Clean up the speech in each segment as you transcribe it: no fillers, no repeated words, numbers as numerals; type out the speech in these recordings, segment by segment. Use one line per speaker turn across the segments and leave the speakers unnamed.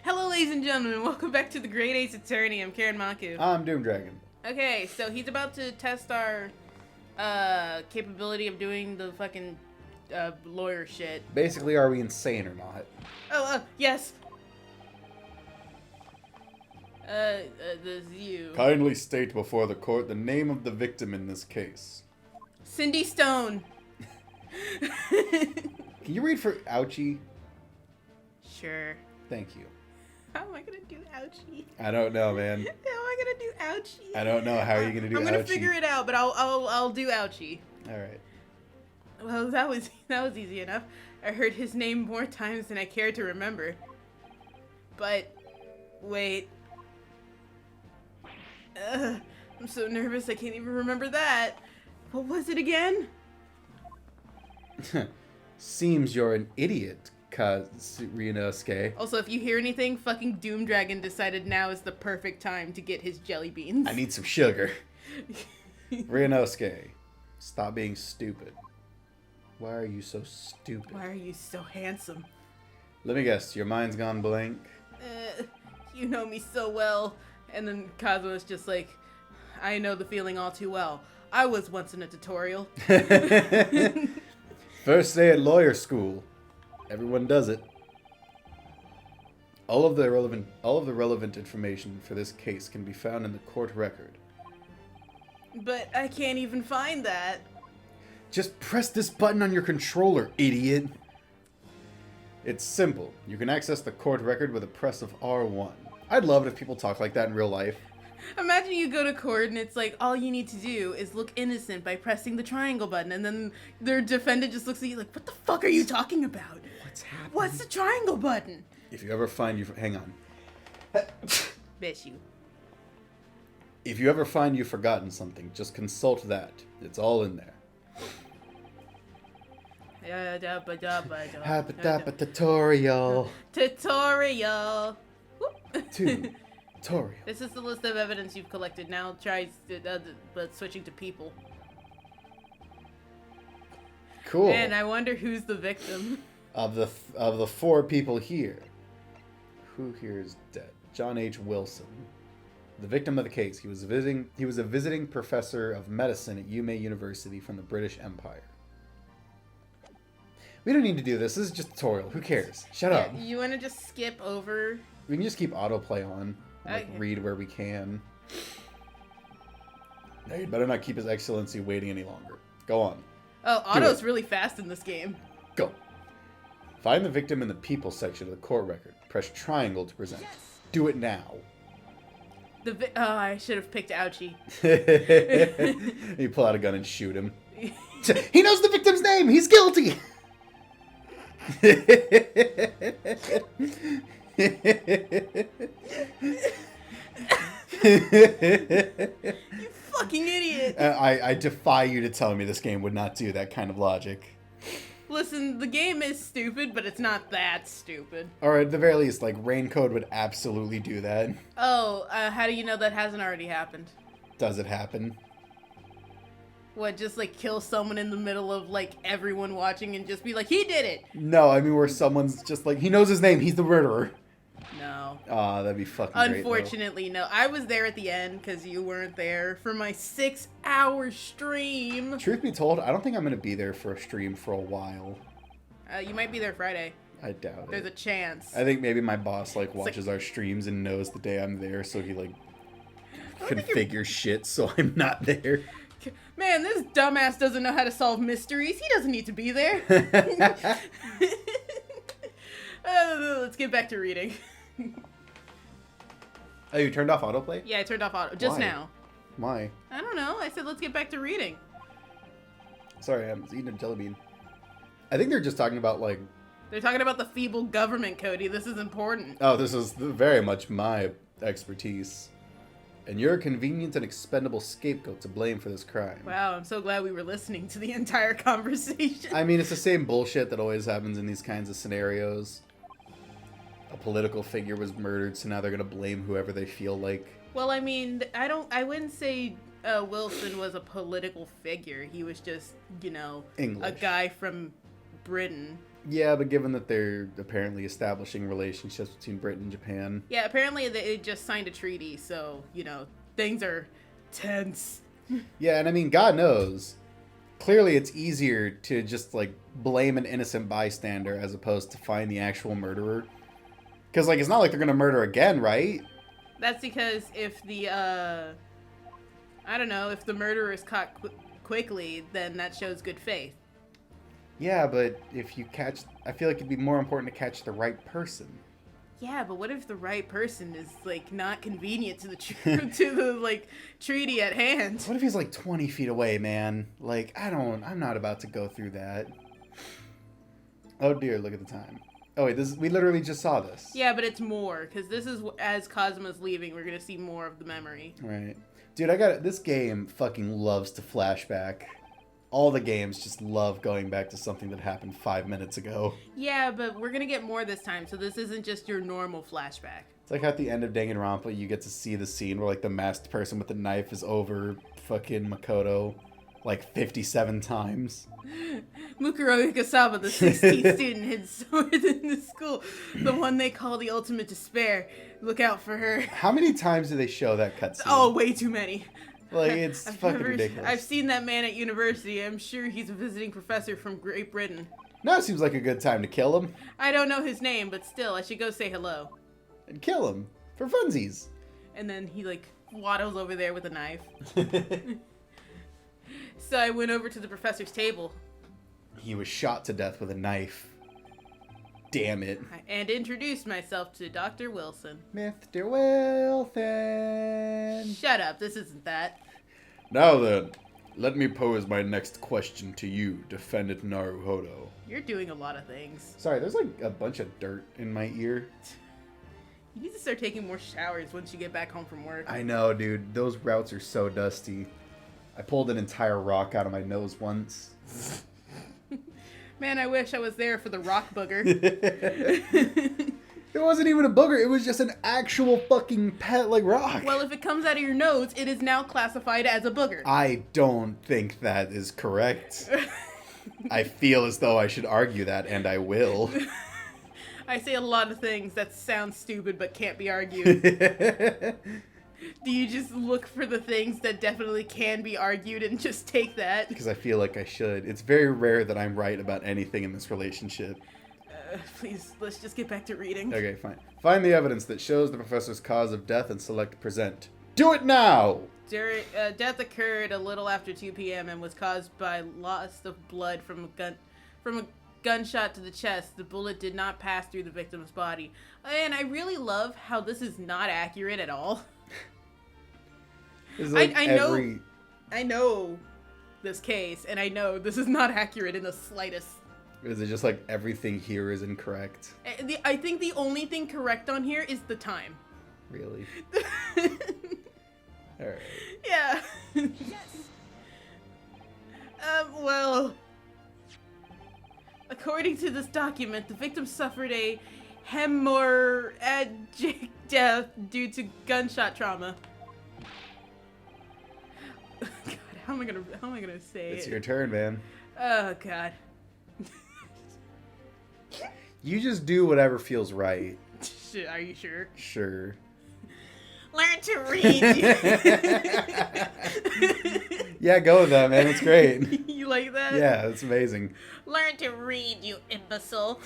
Hello, ladies and gentlemen. Welcome back to the Great Ace Attorney. I'm Karen Maku.
I'm Doom Dragon.
Okay, so he's about to test our capability of doing the fucking lawyer shit.
Basically, are we insane or not?
Oh, yes. This is you.
Kindly state before the court the name of the victim in this case.
Cindy Stone.
Can you read for Ouchie?
Sure.
Thank you.
How am I gonna do ouchie?
I don't know, man.
How am I gonna do ouchie?
I don't know. How are you gonna do ouchie?
I'm gonna figure it out, but I'll do ouchie.
All right.
Well, that was easy enough. I heard his name more times than I care to remember. But wait. I'm so nervous I can't even remember that. What was it again?
Seems you're an idiot, Ryunosuke.
Also, if you hear anything, fucking Doom Dragon decided now is the perfect time to get his jelly beans.
I need some sugar. Ryunosuke, stop being stupid. Why are you so stupid?
Why are you so handsome?
Let me guess, your mind's gone blank?
You know me so well. And then Kazuo's just like, I know the feeling all too well. I was once in a tutorial.
First day at lawyer school. Everyone does it. All of the relevant information for this case can be found in the court record.
But I can't even find that.
Just press this button on your controller, idiot. It's simple. You can access the court record with a press of R1. I'd love it if people talk like that in real life.
Imagine you go to court and it's like, all you need to do is look innocent by pressing the triangle button, and then their defendant just looks at you like, what the fuck are you talking about?
What's happening?
What's the triangle button?
If you ever find hang on.
Bless you.
If you ever find you've forgotten something, just consult that. It's all in there. Tutorial.
Tutorial.
Tutorial.
This is the list of evidence you've collected. Now try but switching to people.
Cool.
And I wonder who's the victim.
Of the four people here, who here is dead? John H. Wilson, the victim of the case. He was a visiting professor of medicine at Yume University from the British Empire. We don't need to do this. This is just a tutorial. Who cares? Shut up.
You want to just skip over?
We can just keep autoplay on. Like,
Okay.
read where we can. Now you better not keep His Excellency waiting any longer. Go on.
Oh, auto's really fast in this game.
Go. Find the victim in the people section of the court record. Press triangle to present.
Yes.
Do it now.
Oh, I should have picked Ouchie.
You pull out a gun and shoot him. He knows the victim's name! He's guilty!
You fucking idiot!
I defy you to tell me this game would not do that kind of logic.
Listen, the game is stupid, but it's not that stupid.
Or at the very least, like, rain code would absolutely do that.
Oh, how do you know that hasn't already happened?
Does it happen?
What, just like kill someone in the middle of like everyone watching and just be like, he did it?
No, I mean where someone's just like, he knows his name, he's the murderer.
No.
Aw, that'd be fucking
Unfortunately, no. I was there at the end because you weren't there for my 6-hour stream.
great, though. Truth be told, I don't think I'm going to be there for a stream for a while.
You might be there Friday.
I doubt
There's
it.
a chance.
I think maybe my boss like watches our streams and knows the day I'm there, so he like configures shit so I'm not there.
Man, this dumbass doesn't know how to solve mysteries. He doesn't need to be there. Let's get back to reading.
Oh, you turned off autoplay?
Yeah, I turned off auto just
Why?
now.
Why?
I don't know. I said let's get back to reading.
Sorry, I'm eating a jelly bean. I think they're just talking about like...
They're talking about the feeble government, Cody. This is important.
Oh, this is very much my expertise. And you're a convenient and expendable scapegoat to blame for this crime.
Wow, I'm so glad we were listening to the entire conversation.
I mean, it's the same bullshit that always happens in these kinds of scenarios. A political figure was murdered, so now they're gonna blame whoever they feel like.
Well, I mean, I wouldn't say Wilson was a political figure. He was just, you know,
English.
a guy from Britain.
Yeah, but given that they're apparently establishing relationships between Britain and Japan.
Yeah, apparently they just signed a treaty, so, things are tense.
Yeah, and I mean, God knows. Clearly, it's easier to just, blame an innocent bystander as opposed to find the actual murderer. Because, it's not like they're going to murder again, right?
That's because if the, if the murderer is caught quickly, then that shows good faith.
Yeah, but if you catch... I feel like it'd be more important to catch the right person.
Yeah, but what if the right person is, not convenient to the treaty at hand?
What if he's, 20 feet away, man? I'm not about to go through that. Oh, dear, look at the time. Oh, wait, we literally just saw this.
Yeah, but it's more, because this is, as Cosmo's leaving, we're going to see more of the memory.
Right. Dude, this game fucking loves to flashback. All the games just love going back to something that happened 5 minutes ago.
Yeah, but we're going to get more this time, so this isn't just your normal flashback.
It's like at the end of Danganronpa, you get to see the scene where, the masked person with the knife is over fucking Makoto, 57 times.
Mukuro Ikasaba, the 16th student, hid sword in the school. The one they call the ultimate despair. Look out for her.
How many times do they show that cutscene?
Oh, way too many.
It's fucking ridiculous.
I've seen that man at university. I'm sure he's a visiting professor from Great Britain.
Now seems like a good time to kill him.
I don't know his name, but still, I should go say hello.
And kill him. For funsies.
And then he, waddles over there with a knife. So I went over to the professor's table.
He was shot to death with a knife. Damn it.
And introduced myself to Dr. Wilson.
Mr. Wilson.
Shut up, this isn't that.
Now then, let me pose my next question to you, Defendant Naruhodo.
You're doing a lot of things.
Sorry, there's a bunch of dirt in my ear.
You need to start taking more showers once you get back home from work.
I know, dude. Those routes are so dusty. I pulled an entire rock out of my nose once.
Man, I wish I was there for the rock booger.
It wasn't even a booger. It was just an actual fucking pet, rock.
Well, if it comes out of your nose, it is now classified as a booger.
I don't think that is correct. I feel as though I should argue that, and I will.
I say a lot of things that sound stupid but can't be argued. Do you just look for the things that definitely can be argued and just take that?
Because I feel like I should. It's very rare that I'm right about anything in this relationship.
Please, let's just get back to reading.
Okay, fine. Find the evidence that shows the professor's cause of death and select present. Do it now!
Death occurred a little after 2 p.m. and was caused by loss of blood from a gunshot to the chest. The bullet did not pass through the victim's body. And I really love how this is not accurate at all. I know this case, and I know this is not accurate in the slightest.
Is it just everything here is incorrect?
I think the only thing correct on here is the time.
Really? Alright.
Yeah. Yes. Well, according to this document, the victim suffered a hemorrhagic death due to gunshot trauma. God, how am I gonna say
It's
it?
your turn, man.
Oh God.
You just do whatever feels right.
Are you sure?
Sure.
Learn to read.
Yeah, go with that, man. It's great.
You like that?
Yeah, it's amazing.
Learn to read, you imbecile.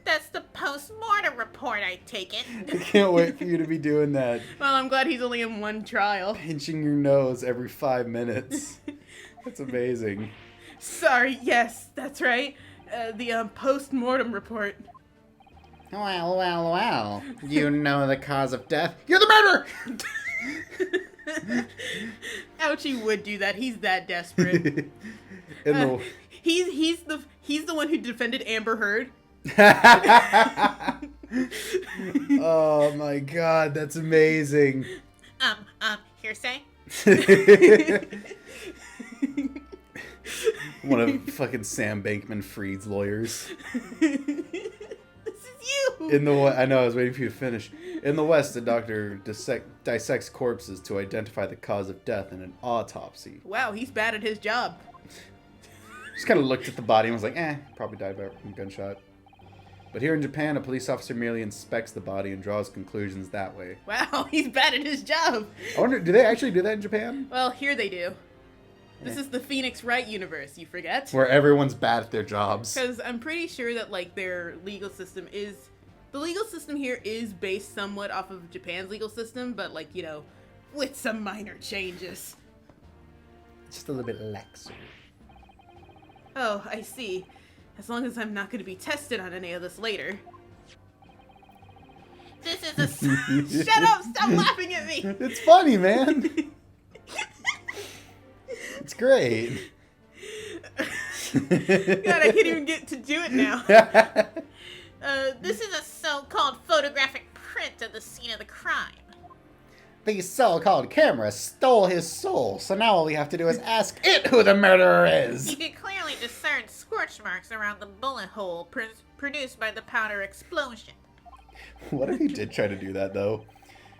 That's the post-mortem report, I take it.
I can't wait for you to be doing that.
Well, I'm glad he's only in one trial.
Pinching your nose every 5 minutes. That's amazing.
Sorry, yes, that's right. The post-mortem report.
Well. You know the cause of death. You're the murderer!
Ouchie would do that. He's that desperate. He's the one who defended Amber Heard.
Oh my God, that's amazing.
Hearsay?
One of fucking Sam Bankman-Fried's lawyers.
This is you!
I know, I was waiting for you to finish. In the West, the doctor dissects corpses to identify the cause of death in an autopsy.
Wow, he's bad at his job.
Just kind of looked at the body and was like, probably died by a gunshot. But here in Japan, a police officer merely inspects the body and draws conclusions that way.
Wow, he's bad at his job.
I wonder, do they actually do that in Japan?
Well, here they do. This is the Phoenix Wright universe, you forget?
Where everyone's bad at their jobs.
Because I'm pretty sure that, like, their legal system is... The legal system here is based somewhat off of Japan's legal system, but, like, you know, with some minor changes.
Just a little bit laxer.
Oh, I see. As long as I'm not going to be tested on any of this later. This is a... Shut up! Stop laughing at me!
It's funny, man. It's great.
God, I can't even get to do it now.
This is a so-called photographic print of the scene of the crime.
The so-called camera stole his soul, so now all we have to do is ask it who the murderer is.
You can clearly discern scorch marks around the bullet hole produced by the powder explosion.
What if he did try to do that, though?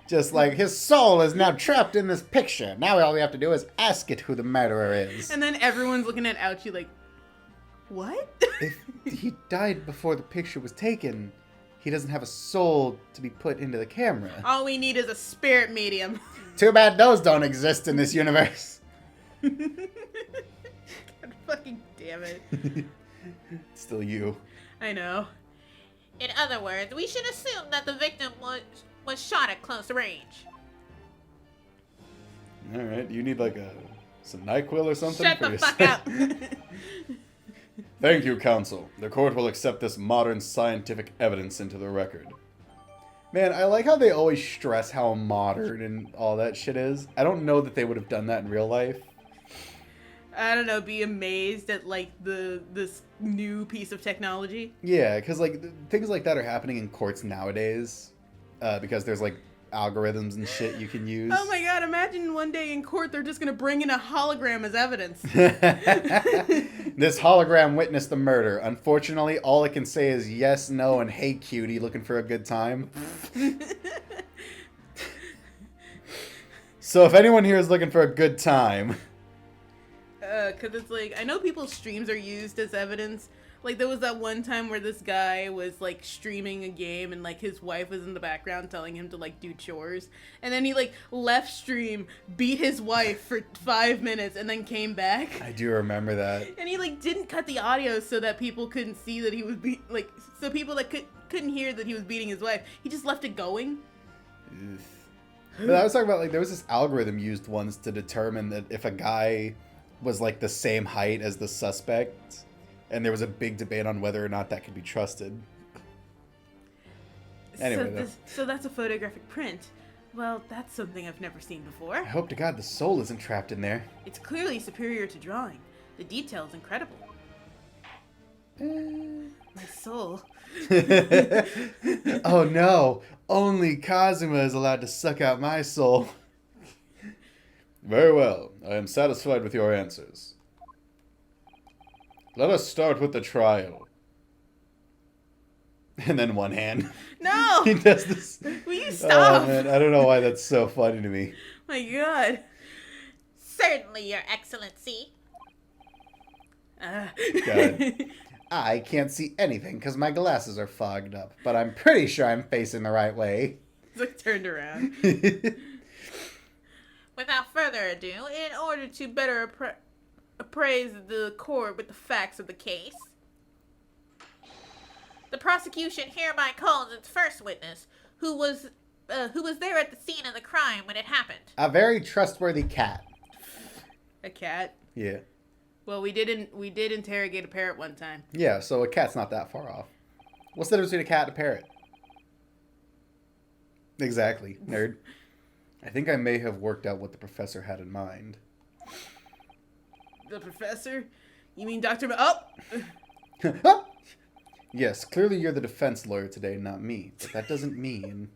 Just like, his soul is now trapped in this picture. Now all we have to do is ask it who the murderer is.
And then everyone's looking at Ouchie like, what?
If he died before the picture was taken, he doesn't have a soul to be put into the camera.
All we need is a spirit medium.
Too bad those don't exist in this universe.
God fucking damn it.
Still you.
I know.
In other words, we should assume that the victim was shot at close range.
Alright, you need like some NyQuil or something?
Shut
for
the
your
fuck
side?
up.
Thank you, counsel. The court will accept this modern scientific evidence into the record. Man, I like how they always stress how modern and all that shit is. I don't know that they would have done that in real life.
I don't know, be amazed at like this new piece of technology.
Yeah, because like things like that are happening in courts nowadays, because there's like algorithms and shit you can use.
Oh my god, imagine one day in court they're just gonna bring in a hologram as evidence.
This hologram witnessed the murder. Unfortunately, all it can say is yes, no, and hey cutie, looking for a good time. So if anyone here is looking for a good time...
Cause it's like, I know people's streams are used as evidence. Like, there was that one time where this guy was, like, streaming a game and, like, his wife was in the background telling him to, like, do chores. And then he, like, left stream, beat his wife for 5 minutes, and then came back.
I do remember that.
And he, like, didn't cut the audio so that people couldn't see that he was so people that couldn't hear that he was beating his wife. He just left it going.
But I was talking about, like, there was this algorithm used once to determine that if a guy was, like, the same height as the suspect... And there was a big debate on whether or not that could be trusted. Anyway,
so that's a photographic print. Well, that's something I've never seen before.
I hope to God the soul isn't trapped in there.
It's clearly superior to drawing. The detail is incredible. My soul.
Oh no! Only Kazuma is allowed to suck out my soul. Very well. I am satisfied with your answers. Let us start with the trial. And then one hand.
No!
He does this.
Will you stop?
Oh man, I don't know why that's so funny to me.
My god.
Certainly, Your Excellency.
God. I can't see anything because my glasses are fogged up, but I'm pretty sure I'm facing the right way.
It's like turned around.
Without further ado, in order to better appraise the court with the facts of the case, the prosecution hereby calls its first witness, who was there at the scene of the crime when it happened.
A very trustworthy cat.
A cat?
Yeah.
Well, we did interrogate a parrot one time.
Yeah, so a cat's not that far off. What's the difference between a cat and a parrot? Exactly, nerd. I think I may have worked out what the professor had in mind.
The professor? You mean Dr. Oh!
Yes, clearly you're the defense lawyer today, not me. But that doesn't mean...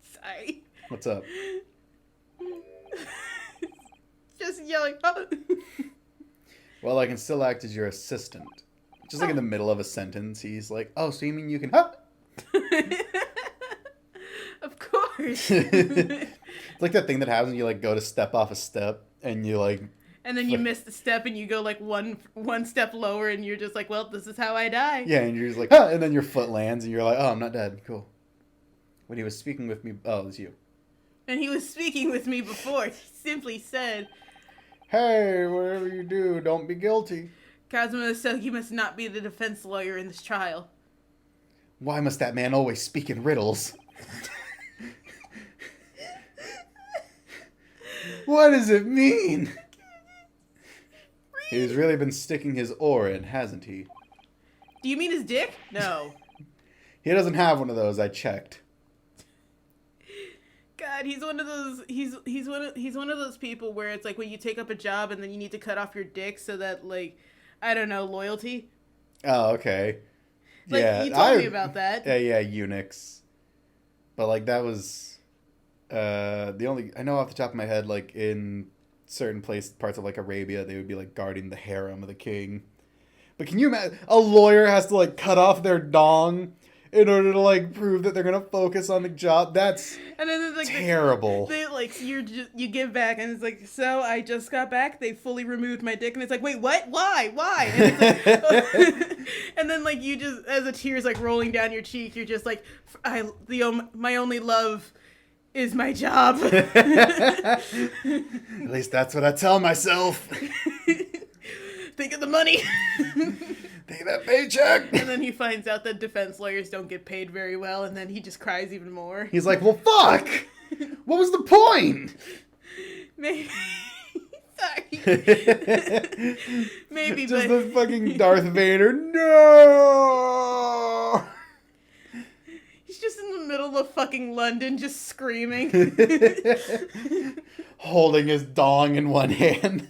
Sorry.
What's up?
Just yelling, oh!
Well, I can still act as your assistant. Just like in the middle of a sentence, he's like, oh, so you mean you can...
Of course.
It's like that thing that happens when you like go to step off a step and you like
And then you miss the step and you go like one step lower and you're just like, well, this is how I die.
Yeah, and you're just like, ah, and then your foot lands and you're like, oh, I'm not dead. Cool. When he was speaking with me, oh, it was you.
And he was speaking with me before. He simply said,
hey, whatever you do, don't be guilty.
Kazuma, so you must not be the defense lawyer in this trial.
Why must that man always speak in riddles? What does it mean? He's really been sticking his oar in, hasn't he?
Do you mean his dick? No.
He doesn't have one of those, I checked.
God, he's one of those. He's one of those people where it's like when you take up a job and then you need to cut off your dick so that, like, I don't know, loyalty.
Oh, okay.
Like,
yeah,
you told me about that.
Yeah, eunuchs. But like that was the only I know off the top of my head. Like in certain parts of like Arabia, they would be like guarding the harem of the king. But can you imagine a lawyer has to like cut off their dong in order to like prove that they're gonna focus on the job? That's
and then it's like
terrible.
They like you give back and it's like, so I just got back. They fully removed my dick and it's like, wait, what? Why? And, it's like, and then like you just as the tears like rolling down your cheek, you're just like, my only love is my job.
At least that's what I tell myself.
Think of the money.
Take that paycheck.
And then he finds out that defense lawyers don't get paid very well, and then he just cries even more.
He's like, well, fuck! What was the point?
Maybe. Sorry. Maybe,
just
but...
the fucking Darth Vader. No!
He's just in the middle of fucking London, just screaming.
Holding his dong in one hand.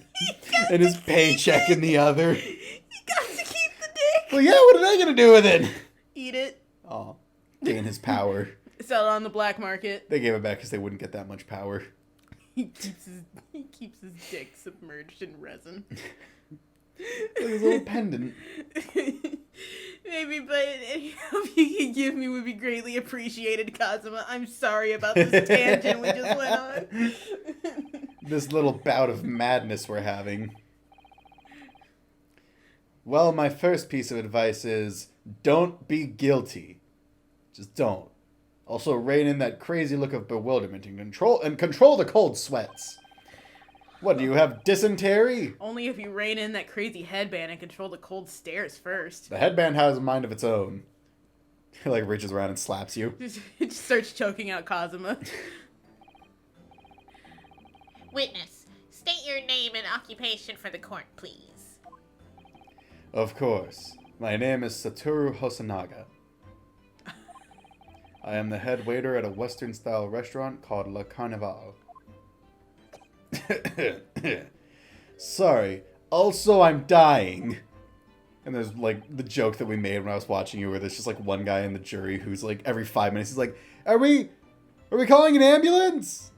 And his paycheck in the other.
He got to keep the dick.
Well, yeah, what are they gonna do with it?
Eat it.
Oh, gain his power.
Sell it on the black market.
They gave it back because they wouldn't get that much power.
He keeps his dick submerged in resin.
Like his little pendant.
Maybe, but any help you can give me would be greatly appreciated, Kazuma. I'm sorry about this tangent we just went on.
This little bout of madness we're having. Well, my first piece of advice is don't be guilty. Just don't. Also, rein in that crazy look of bewilderment and control the cold sweats. What, do you have dysentery?
Only if you rein in that crazy headband and control the cold stares first.
The headband has a mind of its own. He like reaches around and slaps you.
It starts choking out Kazuma.
Witness, state your name and occupation for the court, please.
Of course. My name is Satoru Hosonaga. I am the head waiter at a Western-style restaurant called Le Carnival. Sorry. Also, I'm dying. And there's, like, the joke that we made when I was watching you where there's just, like, one guy in the jury who's, like, every 5 minutes, he's like, Are we calling an ambulance?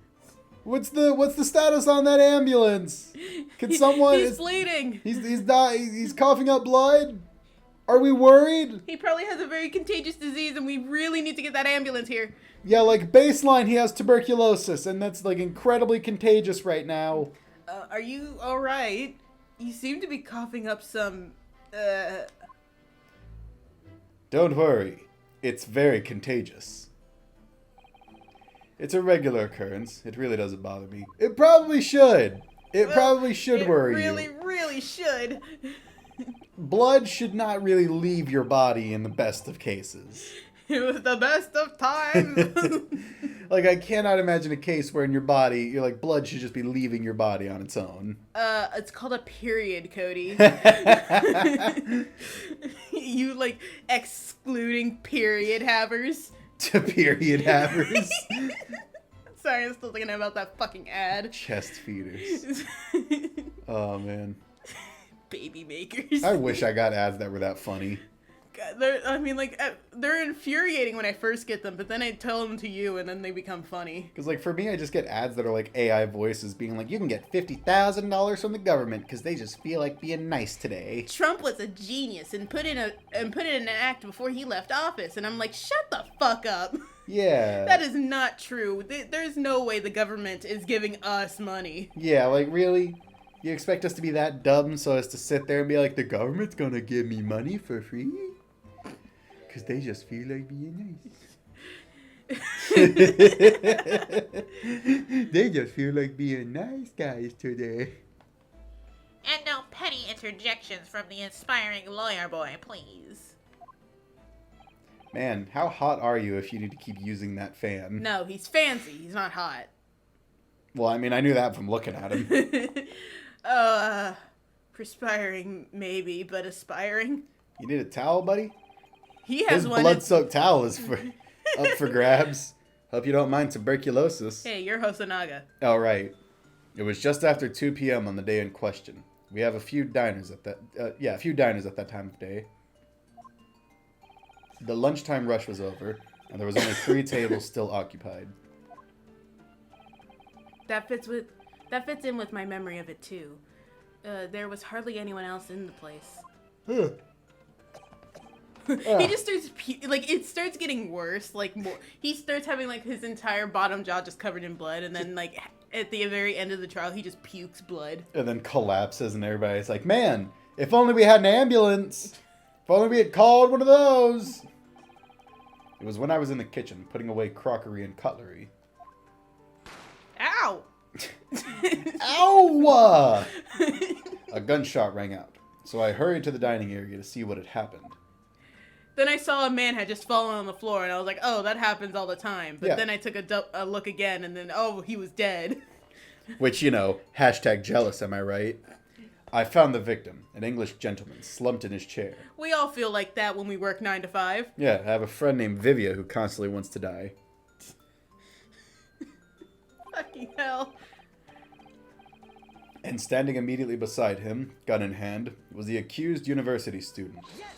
What's the status on that ambulance? Can someone...
He's bleeding.
He's coughing up blood? Are we worried?
He probably has a very contagious disease and we really need to get that ambulance here.
Yeah, like, baseline, he has tuberculosis, and that's, like, incredibly contagious right now.
Are you alright? You seem to be coughing up some,
Don't worry. It's very contagious. It's a regular occurrence. It really doesn't bother me. It probably should. It probably should worry you.
It really should.
Blood should not really leave your body in the best of cases.
It was the best of times.
Like, I cannot imagine a case where in your body, you're like, blood should just be leaving your body on its own.
It's called a period, Cody. You, like, excluding period havers.
To period havers.
Sorry, I'm still thinking about that fucking ad.
Chest feeders. Oh, man.
Baby makers.
I wish I got ads that were that funny.
God, they're infuriating when I first get them, but then I tell them to you, and then they become funny.
Because, like, for me, I just get ads that are, like, AI voices being like, you can get $50,000 from the government because they just feel like being nice today.
Trump was a genius and put it in an act before he left office, and I'm like, shut the fuck up.
Yeah.
That is not true. There's no way the government is giving us money.
Yeah, like, really? You expect us to be that dumb so as to sit there and be like, the government's gonna give me money for free? Because they just feel like being nice. They just feel like being nice guys today.
And no petty interjections from the inspiring lawyer boy, please.
Man, how hot are you if you need to keep using that fan?
No, he's fancy. He's not hot.
Well, I mean, I knew that from looking at him.
Perspiring maybe, but aspiring.
You need a towel, buddy?
He has
His
one.
blood-soaked towel is up for grabs. Hope you don't mind tuberculosis.
Hey, you're Hosonaga.
All right. It was just after 2 p.m. on the day in question. We have a few diners at that. A few diners at that time of day. The lunchtime rush was over, and there was only 3 tables still occupied.
That fits in with my memory of it too. There was hardly anyone else in the place. He just starts it starts getting worse. He starts having like his entire bottom jaw just covered in blood, and then like at the very end of the trial, he just pukes blood.
And then collapses, and everybody's like, "Man, if only we had an ambulance. If only we had called one of those." It was when I was in the kitchen putting away crockery and cutlery.
Ow!
Ow! A gunshot rang out, so I hurried to the dining area to see what had happened.
Then I saw a man had just fallen on the floor, and I was like, oh, that happens all the time. But
Yeah.
then I took a look again, and then, oh, he was dead.
Which, hashtag jealous, am I right? I found the victim, an English gentleman, slumped in his chair.
We all feel like that when we work 9 to 5.
Yeah, I have a friend named Vivia who constantly wants to die.
Fucking hell.
And standing immediately beside him, gun in hand, was the accused university student.
Yes!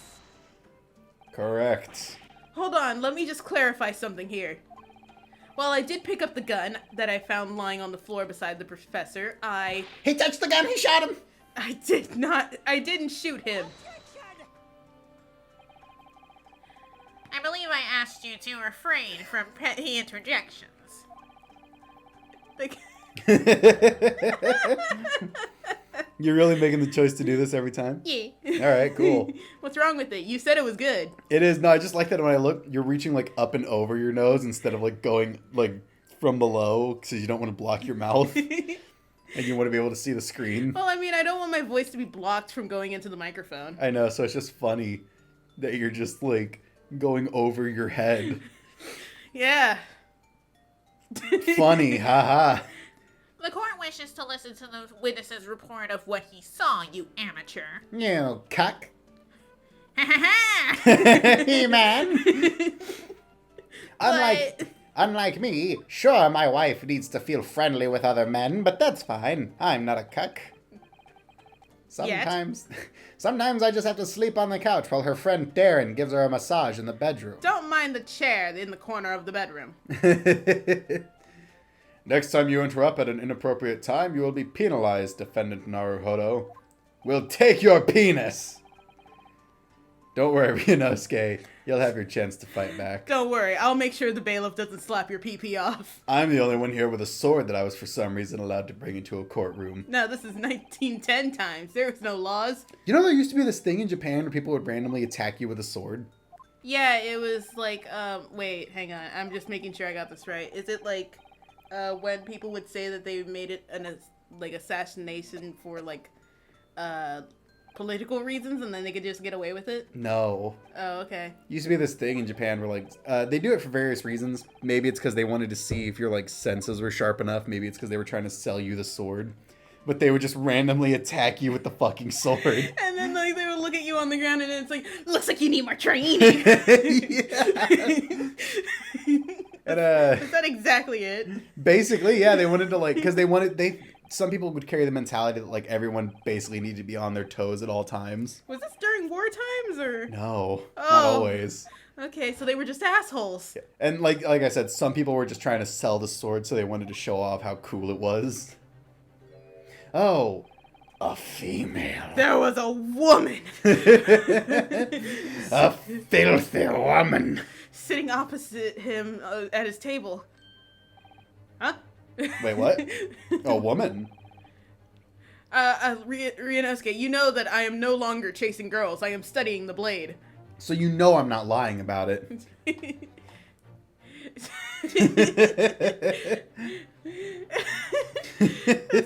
Correct.
Hold on, let me just clarify something here. While I did pick up the gun that I found lying on the floor beside the professor,
He touched the gun, he shot him!
I didn't shoot him.
I believe I asked you to refrain from petty interjections.
Like,
You're really making the choice to do this every time?
yeah.
Alright, cool.
What's wrong with it? You said it was good.
It is. No, I just like that when I look, you're reaching like up and over your nose instead of like going like from below because you don't want to block your mouth and you want to be able to see the screen.
Well, I mean, I don't want my voice to be blocked from going into the microphone.
I know, so it's just funny that you're just like going over your head.
Yeah.
Funny, haha.
The court wishes to listen to the witness's report of what he saw, you amateur.
You cuck.
Ha ha ha!
Hey, man. Unlike me, sure, my wife needs to feel friendly with other men, but that's fine. I'm not a cuck. Sometimes I just have to sleep on the couch while her friend Darren gives her a massage in the bedroom.
Don't mind the chair in the corner of the bedroom.
Next time you interrupt at an inappropriate time, you will be penalized, Defendant Naruhodo. We'll take your penis! Don't worry, Ryunosuke. You'll have your chance to fight back.
Don't worry, I'll make sure the bailiff doesn't slap your pee-pee off.
I'm the only one here with a sword that I was for some reason allowed to bring into a courtroom.
No, this is 1910 times. There was no laws.
You know there used to be this thing in Japan where people would randomly attack you with a sword?
Yeah, it was like, wait, hang on. I'm just making sure I got this right. Is it like, when people would say that they made it assassination for, political reasons and then they could just get away with it?
No.
Oh, okay.
Used to be this thing in Japan where, they do it for various reasons. Maybe it's because they wanted to see if your, senses were sharp enough. Maybe it's because they were trying to sell you the sword. But they would just randomly attack you with the fucking sword.
And then, they would look at you on the ground and it's like, looks like you need more training.
And,
Is that exactly it?
Basically, yeah, they wanted to, because some people would carry the mentality that, everyone basically needed to be on their toes at all times.
Was this during war times or?
No, not
Oh.
always.
Okay, so they were just assholes.
And like I said, some people were just trying to sell the sword, so they wanted to show off how cool it was. Oh, a female.
There was a woman
A filthy woman.
sitting opposite him at his table. Huh?
Wait, what? A woman?
Ryunosuke, you know that I am no longer chasing girls. I am studying the blade.
So you know I'm not lying about it.
It's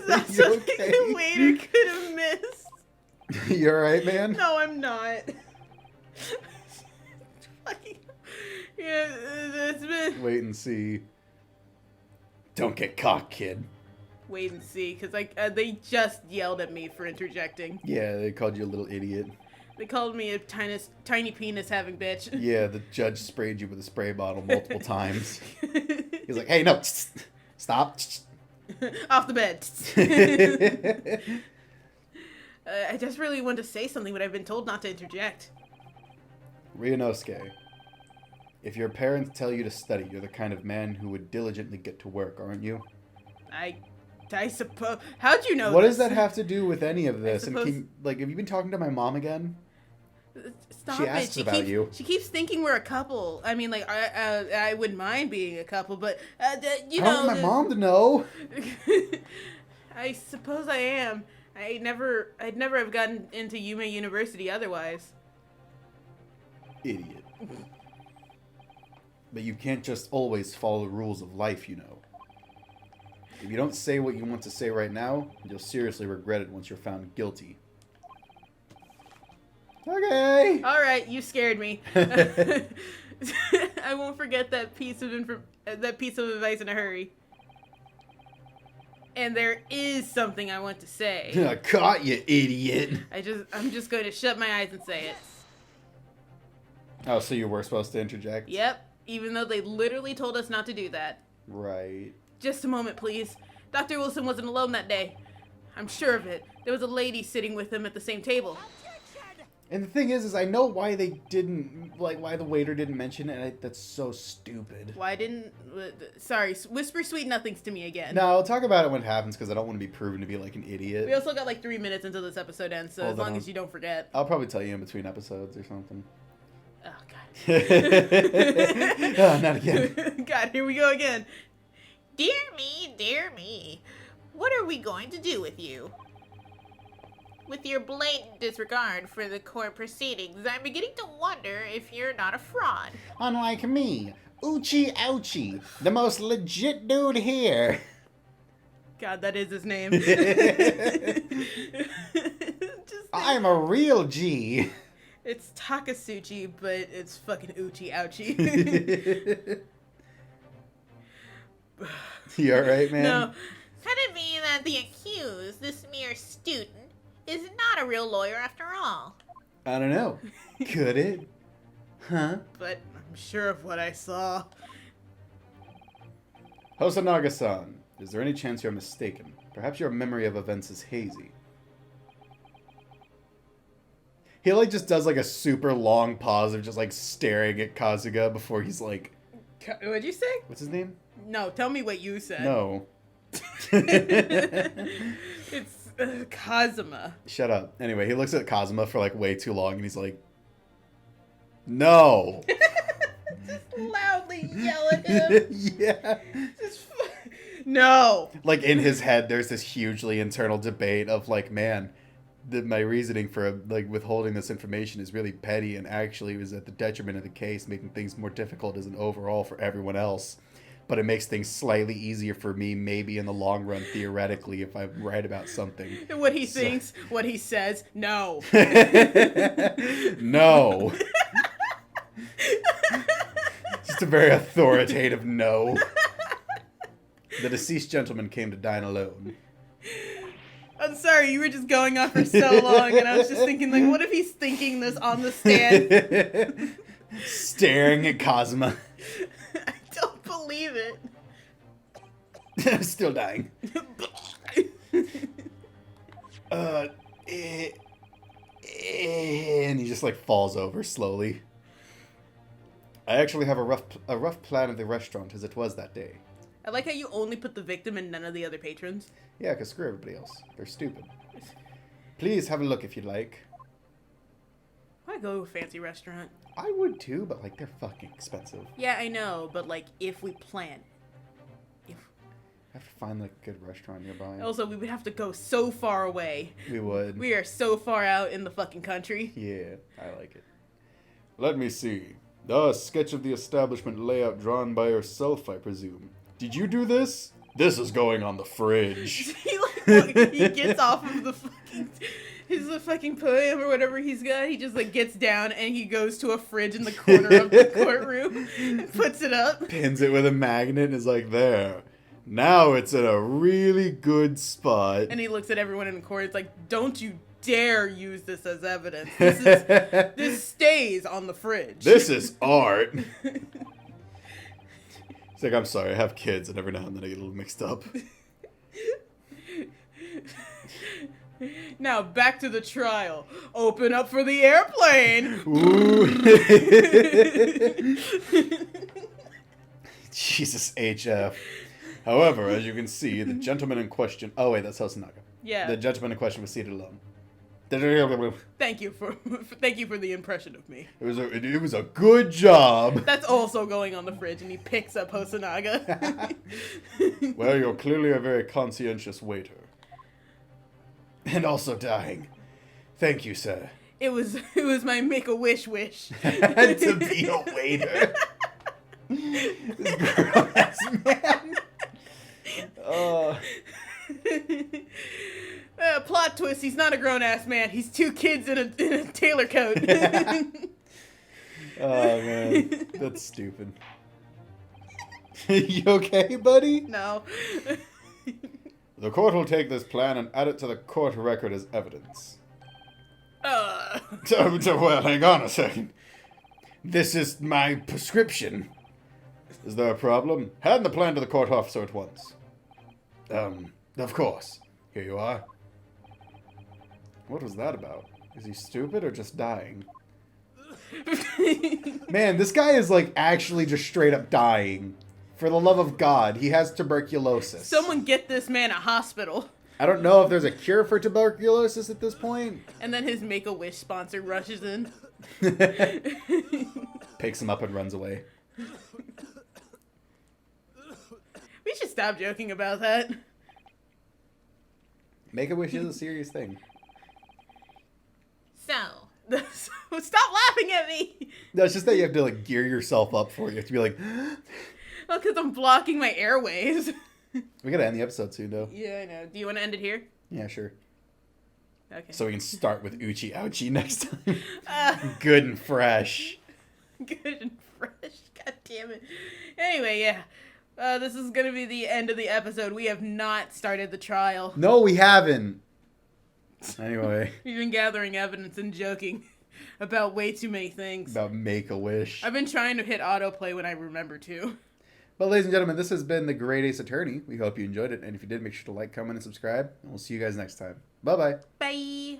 not
You
something
okay?
the waiter could have missed.
You alright, man?
No, I'm not. Fucking. Yeah, it's been.
Wait and see. Don't get caught, kid.
Wait and see, because they just yelled at me for interjecting.
Yeah, they called you a little idiot.
They called me a tiny penis having bitch.
Yeah, the judge sprayed you with a spray bottle multiple times. He's like, hey, no, stop.
Off the bed. I just really want to say something, but I've been told not to interject.
Ryunosuke, if your parents tell you to study, you're the kind of man who would diligently get to work, aren't you?
I suppose. How'd you know?
What
this?
does that have to do with any of this?
suppose-
And have you been talking to my mom again?
Stop
She
it.
asks about you.
She keeps thinking we're a couple. I mean, like, I wouldn't mind being a couple, but you
I
know.
don't want my mom to know.
I suppose I am. I'd never have gotten into Yume University otherwise.
Idiot. But you can't just always follow the rules of life, you know. If you don't say what you want to say right now, you'll seriously regret it once you're found guilty. Okay.
All right, you scared me. I won't forget that piece of advice in a hurry. And there is something I want to say.
I caught you, idiot.
I'm just going to shut my eyes and say it.
Oh, so you were supposed to interject?
Yep, even though they literally told us not to do that.
Right.
Just a moment, please. Dr. Wilson wasn't alone that day. I'm sure of it. There was a lady sitting with him at the same table.
And the thing is I know why they didn't, why the waiter didn't mention it. That's so stupid.
Why didn't... sorry, whisper sweet nothings to me again.
No, I'll talk about it when it happens because I don't want to be proven to be like an idiot.
We also got like 3 minutes until this episode ends, so
Well,
as
then
long as you don't forget.
I'll probably tell you in between episodes or something.
Oh, God.
Oh, not again.
God, here we go again.
Dear me. What are we going to do with you? With your blatant disregard for the court proceedings, I'm beginning to wonder if you're not a fraud.
Unlike me, Uchi Ouchie, the most legit dude here.
God, that is his name.
I'm a real G.
It's Takasuchi, but it's fucking Uchi Ouchie.
You alright, man?
No.
Could it be that the accused, this mere student, is not a real lawyer after all?
I don't know. Could it? Huh?
But I'm sure of what I saw.
Hosonaga-san, is there any chance you're mistaken? Perhaps your memory of events is hazy. He just does a super long pause of just staring at Kazuga before he's like...
What'd you say?
What's his name?
No, tell me what you said.
No.
It's Kazuma.
Shut up. Anyway, he looks at Kazuma for way too long and he's like... No!
Just loudly yell at him.
Yeah.
No.
In his head, there's this hugely internal debate of man, my reasoning for withholding this information is really petty and actually was at the detriment of the case, making things more difficult as an overall for everyone else. But it makes things slightly easier for me, maybe in the long run, theoretically, if I'm right about something.
And what he thinks, what he says, no.
No. Just a very authoritative no. The deceased gentleman came to dine alone.
I'm sorry, you were just going on for so long, and I was just thinking, what if he's thinking this on the stand?
Staring at Kazuma.
I don't believe it.
I'm still dying. And he just falls over slowly. I actually have a rough plan of the restaurant as it was that day.
I like how you only put the victim and none of the other patrons.
Yeah, because screw everybody else. They're stupid. Please have a look if you'd like.
I go to a fancy restaurant.
I would too, but they're fucking expensive.
Yeah, I know, but if we plan.
I have to find like a good restaurant nearby.
Also, we would have to go so far away.
We would.
We are so far out in the fucking country.
Yeah, I like it. Let me see. A sketch of the establishment layout drawn by yourself, I presume. Did you do this? This is going on the fridge.
he gets off of the fucking his fucking poem or whatever he's got. He just like gets down and he goes to a fridge in the corner of the courtroom and puts it up.
Pins it with a magnet and is like, there. Now it's in a really good spot.
And he looks at everyone in the court. It's like, don't you dare use this as evidence. This stays on the fridge.
This is art. It's like, I'm sorry, I have kids, and every now and then I get a little mixed up.
Now, back to the trial. Open up for the airplane.
Ooh. Jesus, HF. However, as you can see, the gentleman in question... Oh, wait, that's Hosonaga.
Yeah.
The gentleman in question was seated alone.
Thank you for the impression of me.
It was a good job.
That's also going on the fridge, and he picks up Hosonaga.
Well, you're clearly a very conscientious waiter. And also dying. Thank you, sir.
It was my make-a-wish wish.
To be a waiter. This grown-ass man.
Plot twist, he's not a grown-ass man. He's two kids in a tailor coat.
Oh, man. That's stupid. You okay, buddy?
No.
The court will take this plan and add it to the court record as evidence. Well, hang on a second. This is my prescription. Is there a problem? Hand the plan to the court officer at once. Of course. Here you are. What was that about? Is he stupid or just dying? Man, this guy is like actually just straight up dying. For the love of God, he has tuberculosis.
Someone get this man a hospital.
I don't know if there's a cure for tuberculosis at this point.
And then his Make-A-Wish sponsor rushes in.
Picks him up and runs away.
We should stop joking about that.
Make-A-Wish is a serious thing.
So,
Stop laughing at me!
No, it's just that you have to like gear yourself up for it. You have to be like...
Well, because I'm blocking my airways.
We gotta end the episode soon, though.
Yeah, I know. Do you want to end it here?
Yeah, sure.
Okay.
So we can start with Uchi Ouchie next time. Good and fresh.
Good and fresh. God damn it. Anyway, yeah. This is going to be the end of the episode. We have not started the trial.
No, we haven't. Anyway.
We've been gathering evidence and joking about way too many things.
About Make-A-Wish.
I've been trying to hit autoplay when I remember to.
But ladies and gentlemen, this has been the Great Ace Attorney. We hope you enjoyed it. And if you did, make sure to like, comment, and subscribe. And we'll see you guys next time. Bye-bye.
Bye.